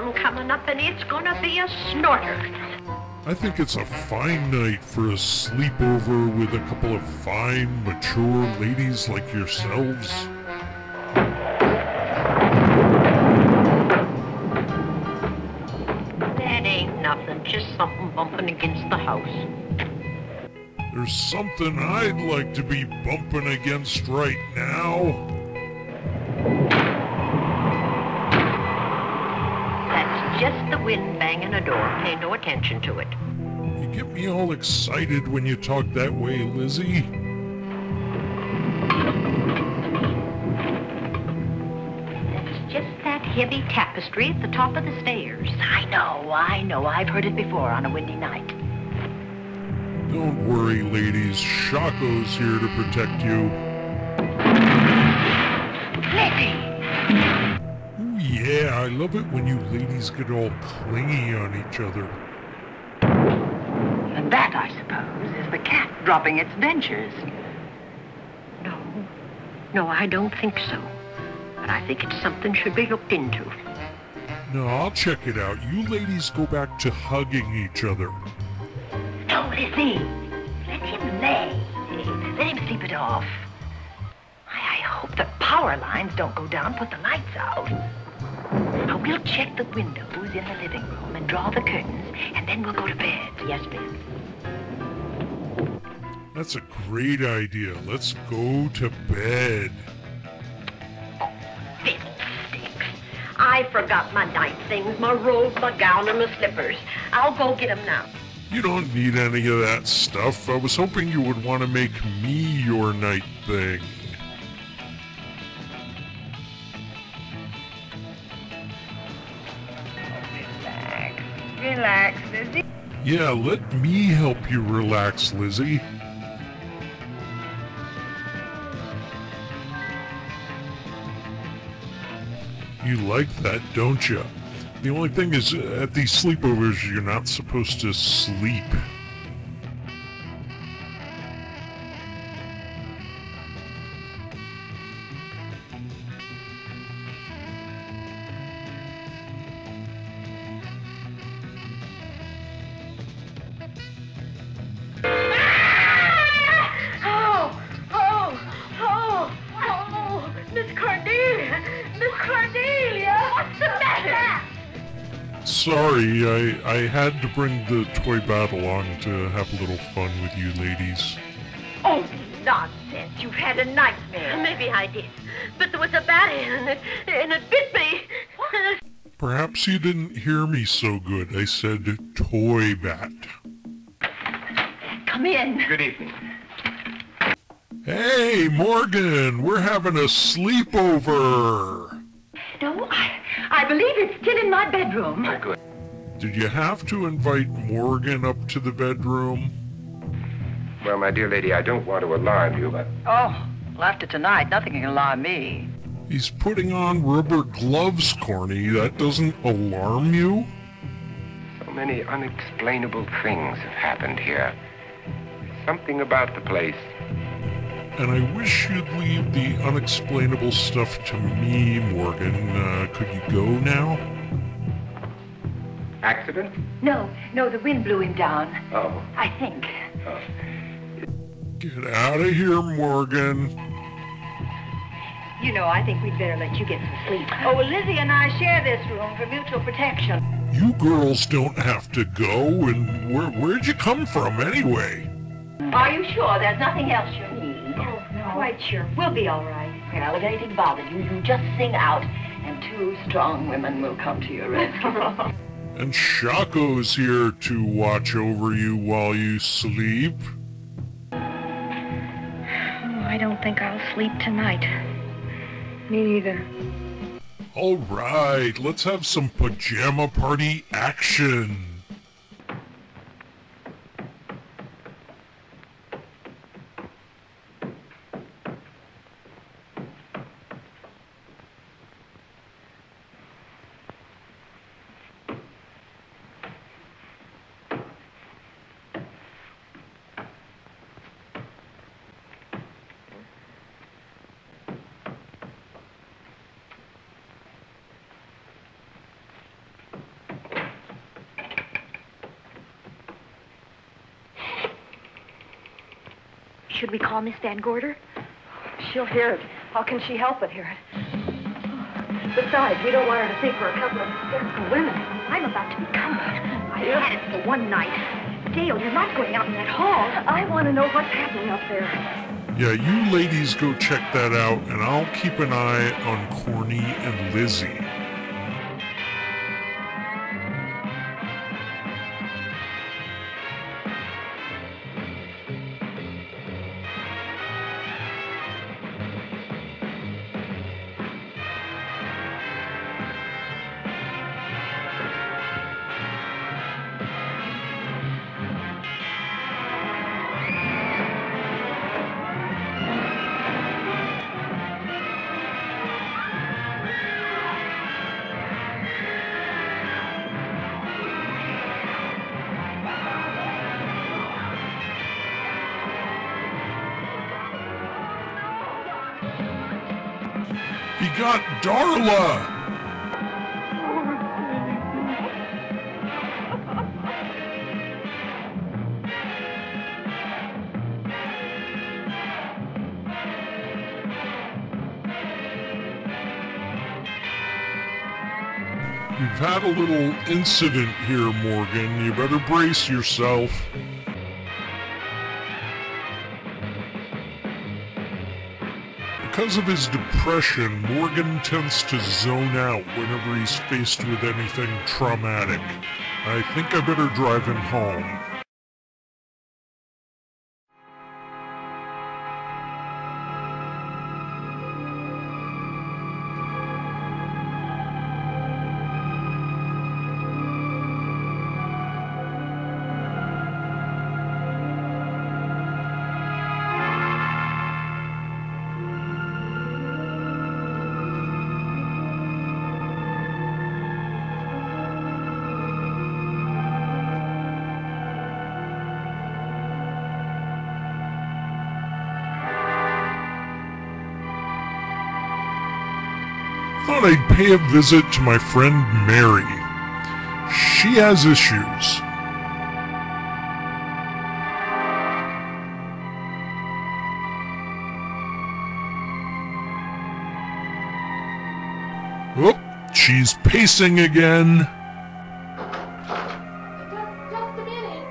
storm coming up, and it's gonna be a snorter. I think it's a fine night for a sleepover with a couple of fine, mature ladies like yourselves. That ain't nothing, just something bumping against the house. There's something I'd like to be bumping against right now. That's just the wind banging a door. Pay no attention to it. You get me all excited when you talk that way, Lizzie. That's just that heavy tapestry at the top of the stairs. I know. I've heard it before on a windy night. Don't worry, ladies. Shocko's here to protect you. Lizzie! Ooh, yeah, I love it when you ladies get all clingy on each other. And that, I suppose, is the cat dropping its dentures. No, I don't think so. But I think it's something should be looked into. No, I'll check it out. You ladies go back to hugging each other. No, Lizzie. Let him lay. Let him sleep it off. I hope the power lines don't go down, put the lights out. Now, we'll check the windows in the living room and draw the curtains, and then we'll go to bed. Yes, ma'am. That's a great idea. Let's go to bed. Fiddlesticks. I forgot my night things, my robe, my gown, and my slippers. I'll go get 'em now. You don't need any of that stuff. I was hoping you would want to make me your night thing. Relax, Lizzie. Yeah, let me help you relax, Lizzie. You like that, don't you? The only thing is, at these sleepovers, you're not supposed to sleep. Sorry, I had to bring the toy bat along to have a little fun with you ladies. Oh, nonsense. You've had a nightmare. Maybe I did. But there was a bat in it, and it bit me. Perhaps you didn't hear me so good. I said toy bat. Come in. Good evening. Hey, Morgan, we're having a sleepover. No, I believe it's still in my bedroom. Oh, good. Did you have to invite Morgan up to the bedroom? Well, my dear lady, I don't want to alarm you, but... Oh, well, after tonight, nothing can alarm me. He's putting on rubber gloves, Corny. That doesn't alarm you? So many unexplainable things have happened here. Something about the place. And I wish you'd leave the unexplainable stuff to me, Morgan. Could you go now? Accident? No, the wind blew him down. Oh. I think. Oh. Get out of here, Morgan. You know, I think we'd better let you get some sleep. Oh, well, Lizzie and I share this room for mutual protection. You girls don't have to go, and where'd you come from, anyway? Are you sure there's nothing else you need? Oh, no. Quite sure. We'll be all right. Well, if anything bothers you, you just sing out, and two strong women will come to your rescue. And Shocko's here to watch over you while you sleep. Oh, I don't think I'll sleep tonight. Me neither. All right, let's have some pajama party action. Should we call Miss Van Gorder? She'll hear it. How can she help but hear it? Besides, we don't want her to think we're a couple of hysterical women. I'm about to become one. I had it for one night. Dale, you're not going out in that hall. I want to know what's happening up there. Yeah, you ladies go check that out, and I'll keep an eye on Corny and Lizzie. He got Darla! You've had a little incident here, Morgan. You better brace yourself. Because of his depression, Morgan tends to zone out whenever he's faced with anything traumatic. I think I better drive him home. Thought I'd pay a visit to my friend Mary. She has issues. Whoop, she's pacing again. Just a minute.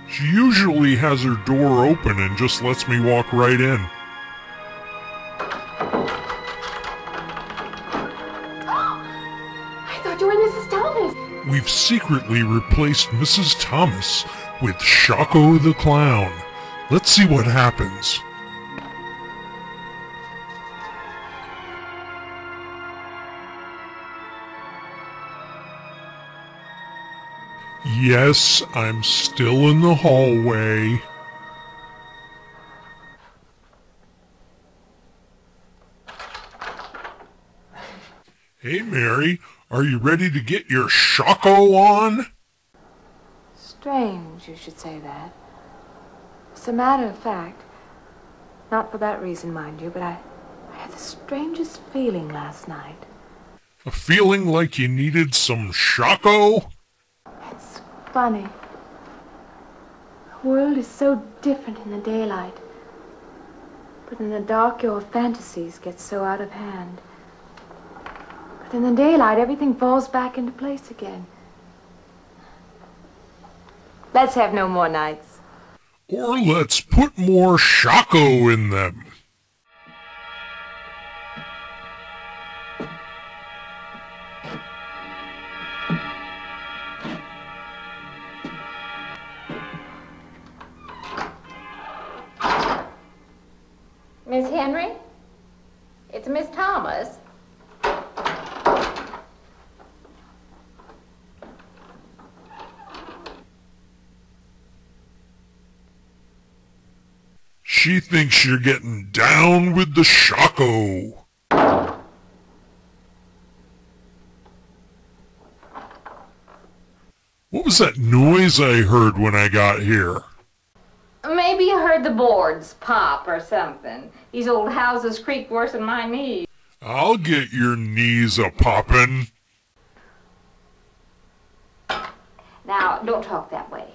She usually has her door open and just lets me walk right in. We've secretly replaced Mrs. Thomas with Shocko the Clown. Let's see what happens. Yes, I'm still in the hallway. Hey, Mary. Are you ready to get your shocko on? Strange you should say that. As a matter of fact, not for that reason, mind you, but I had the strangest feeling last night. A feeling like you needed some shocko? It's funny. The world is so different in the daylight. But in the dark, your fantasies get so out of hand. But in the daylight, everything falls back into place again. Let's have no more nights. Or let's put more shocko in them. Miss Henry? It's Miss Thomas. She thinks you're getting down with the shocko. What was that noise I heard when I got here? Maybe you heard the boards pop or something. These old houses creak worse than my knees. I'll get your knees a-poppin'. Now, don't talk that way.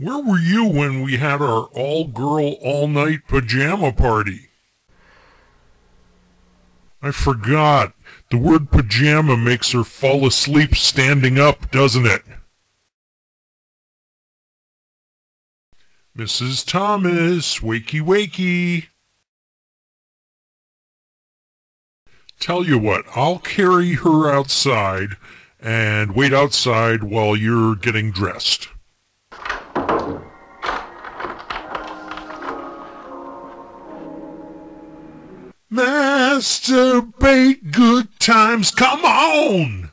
Where were you when we had our all-girl, all-night pajama party? I forgot. The word pajama makes her fall asleep standing up, doesn't it? Mrs. Thomas, wakey wakey. Tell you what, I'll carry her outside and wait outside while you're getting dressed. Masturbate, good times, come on!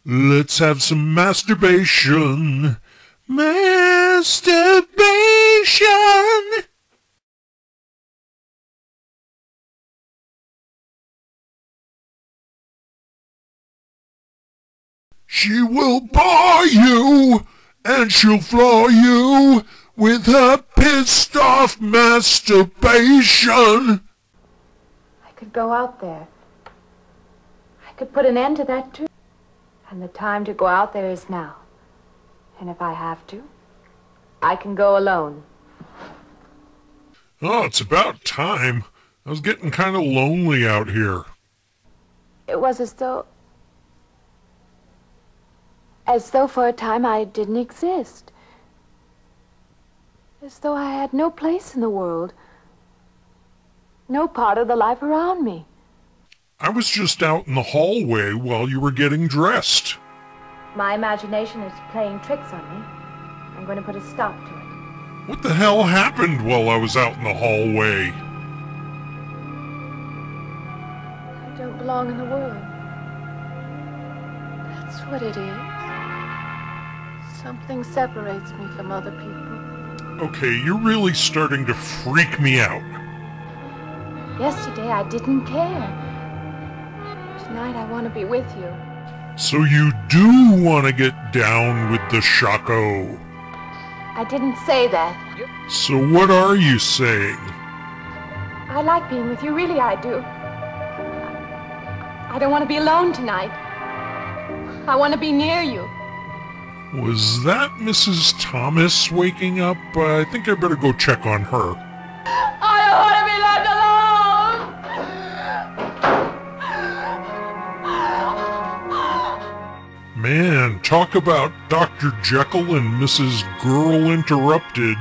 Let's have some masturbation. Masturbation! She will bar you, and she'll floor you with her pissed off masturbation. I could go out there. I could put an end to that too. And the time to go out there is now. And if I have to, I can go alone. Oh, it's about time. I was getting kind of lonely out here. It was as though for a time I didn't exist. As though I had no place in the world. No part of the life around me. I was just out in the hallway while you were getting dressed. My imagination is playing tricks on me. I'm going to put a stop to it. What the hell happened while I was out in the hallway? I don't belong in the world. That's what it is. Something separates me from other people. Okay, you're really starting to freak me out. Yesterday I didn't care. Tonight I want to be with you. So you do want to get down with the shocko. I didn't say that. So what are you saying? I like being with you, really I do. I don't want to be alone tonight. I want to be near you. Was that Mrs. Thomas waking up? I think I better go check on her. I don't want to be left alone! Man, talk about Dr. Jekyll and Mrs. Girl Interrupted.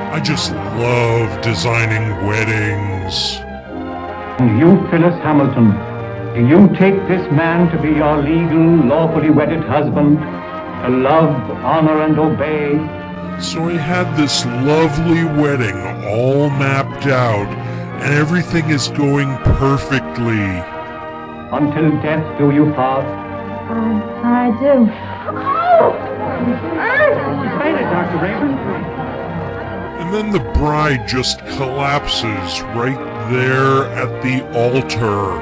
I just love designing weddings. You, Phyllis Hamilton, do you take this man to be your legal, lawfully wedded husband, to love, honor, and obey? So I had this lovely wedding all mapped out, and everything is going perfectly. Until death do you part? I do. She fainted, Dr. Raven. And then the bride just collapses right there at the altar.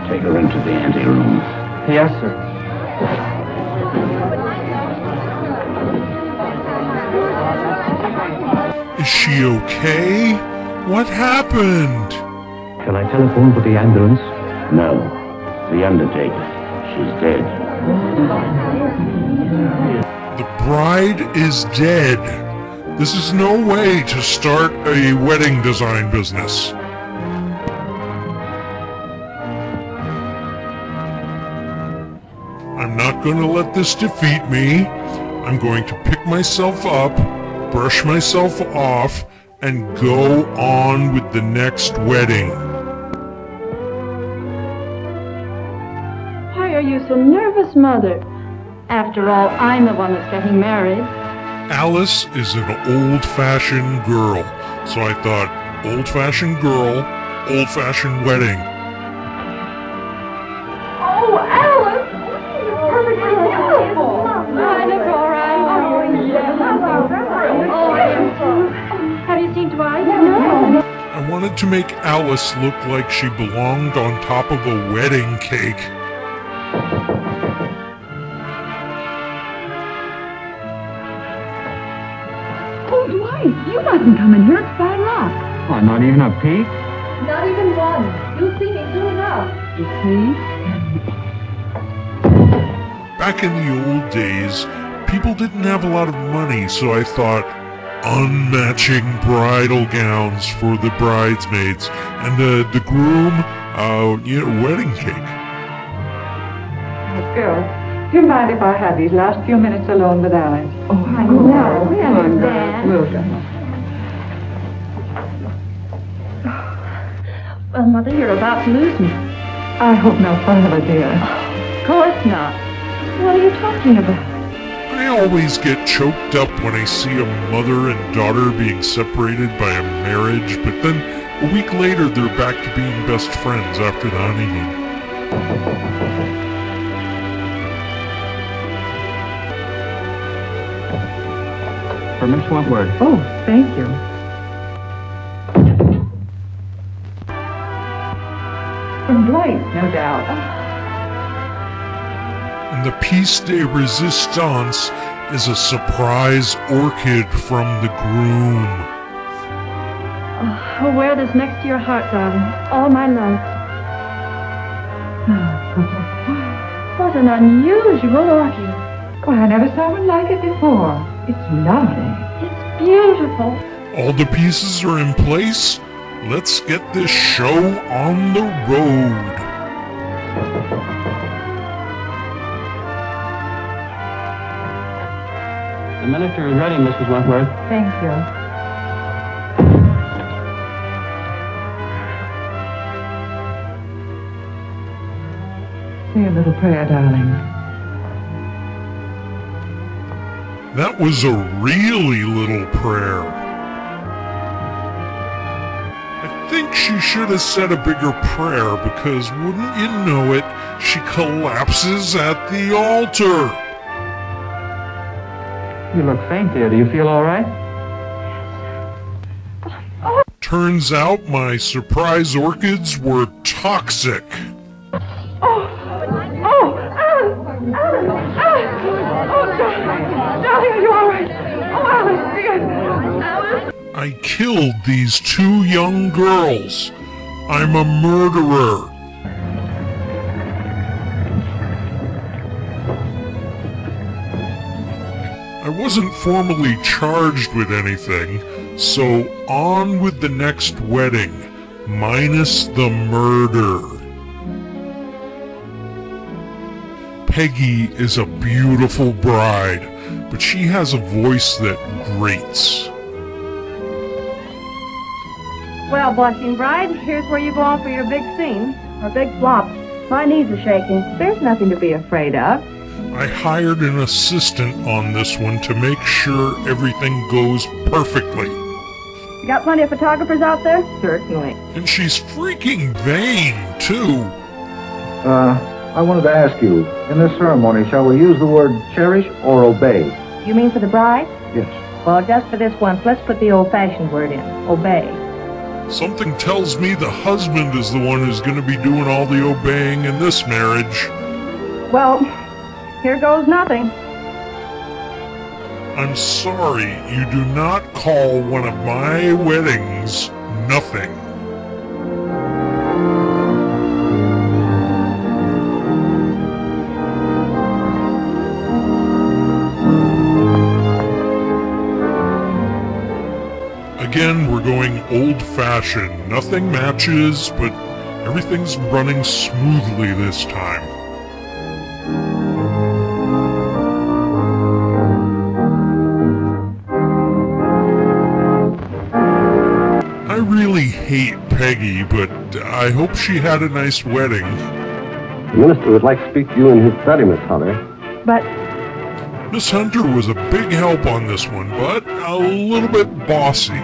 Take her into the anteroom. Yes, sir. Is she okay? What happened? Shall I telephone for the ambulance? No, the undertaker. She's dead. The bride is dead. This is no way to start a wedding design business. I'm not going to let this defeat me. I'm going to pick myself up, brush myself off, and go on with the next wedding. Why are you so nervous, Mother? After all, I'm the one that's getting married. Alice is an old-fashioned girl, so I thought, old-fashioned girl, old-fashioned wedding. Oh, Alice! Perfectly beautiful! It's all right. Oh, yeah. Oh, I am so... Have you seen Dwight? No. I wanted to make Alice look like she belonged on top of a wedding cake. Oh, Dwight, you mustn't come in here. It's bad luck. Why, not even a peek? Not even one. You'll see me soon enough. You see? Back in the old days, people didn't have a lot of money, so I thought unmatching bridal gowns for the bridesmaids and the groom, wedding cake. Girls, do you mind if I have these last few minutes alone with Alice? Oh, I know. We understand. We'll go. Well, Mother, you're about to lose me. I hope not forever, dear. Of course not. What are you talking about? I always get choked up when I see a mother and daughter being separated by a marriage, but then a week later they're back to being best friends after the honeymoon. For Miss Wentworth. Oh, thank you. From Dwight, no doubt. And the piece de resistance is a surprise orchid from the groom. Oh, I'll wear this next to your heart, darling. All my love. What an unusual orchid. Well, I never saw one like it before. It's lovely. It's beautiful. All the pieces are in place. Let's get this show on the road. The miniature is ready, Mrs. Wentworth. Thank you. Say a little prayer, darling. That was a really little prayer. I think she should have said a bigger prayer because, wouldn't you know it, she collapses at the altar. You look faint, dear. Do you feel all right? Turns out my surprise orchids were toxic. Darling, are you all right? Oh, Alice, dear. I killed these 2 young girls. I'm a murderer. I wasn't formally charged with anything, so on with the next wedding, minus the murder. Peggy is a beautiful bride, but she has a voice that grates. Well, blushing bride, here's where you go on for your big scene, or big flop. My knees are shaking. There's nothing to be afraid of. I hired an assistant on this one to make sure everything goes perfectly. You got plenty of photographers out there? Certainly. And she's freaking vain, too. I wanted to ask you, in this ceremony, shall we use the word cherish or obey? You mean for the bride? Yes. Well, just for this one, let's put the old-fashioned word in. Obey. Something tells me the husband is the one who's going to be doing all the obeying in this marriage. Well, here goes nothing. I'm sorry, you do not call one of my weddings nothing. Again, we're going old-fashioned. Nothing matches, but everything's running smoothly this time. I really hate Peggy, but I hope she had a nice wedding. The minister would like to speak to you in his study, Miss Hunter. But Miss Hunter was a big help on this one, but a little bit bossy.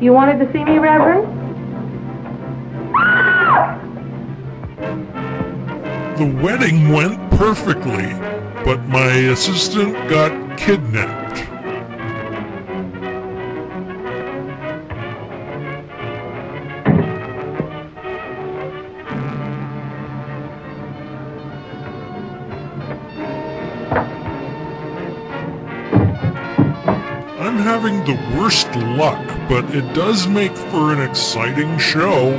You wanted to see me, Reverend? The wedding went perfectly, but my assistant got kidnapped. I'm having the worst luck, but it does make for an exciting show.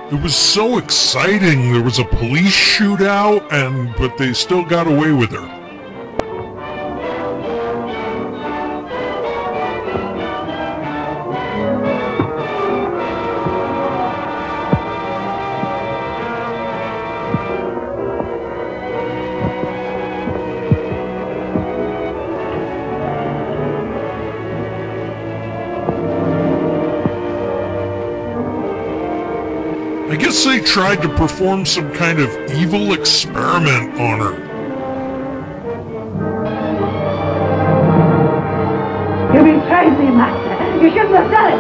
It was so exciting. There was a police shootout, but they still got away with her. I guess they tried to perform some kind of evil experiment on her. You betrayed me, Master. You shouldn't have done it.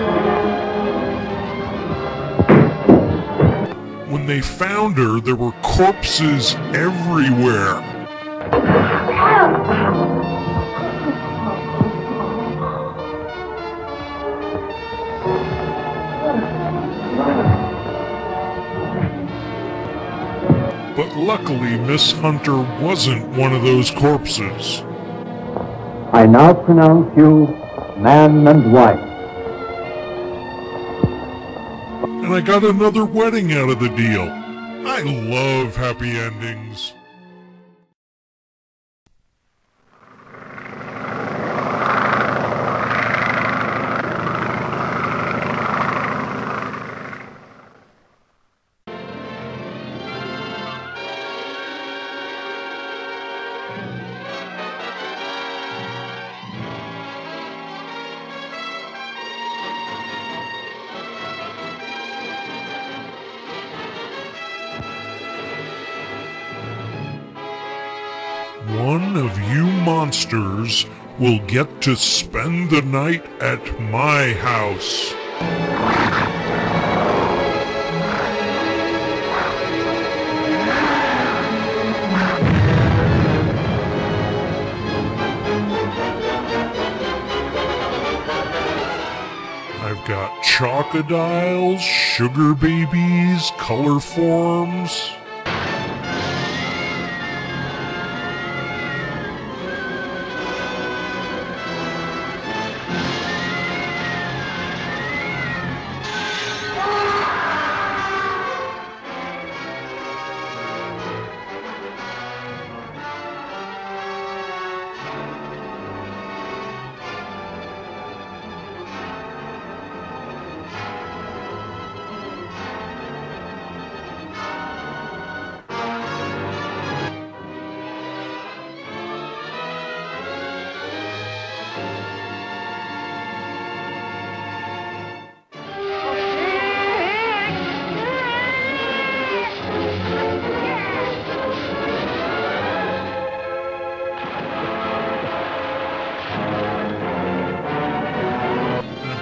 When they found her, there were corpses everywhere. But luckily, Miss Hunter wasn't one of those corpses. I now pronounce you man and wife. And I got another wedding out of the deal. I love happy endings. One of you monsters will get to spend the night at my house. I've got chocodiles, sugar babies, color forms.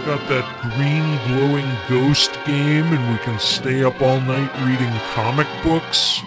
Got that green glowing ghost game, and we can stay up all night reading comic books.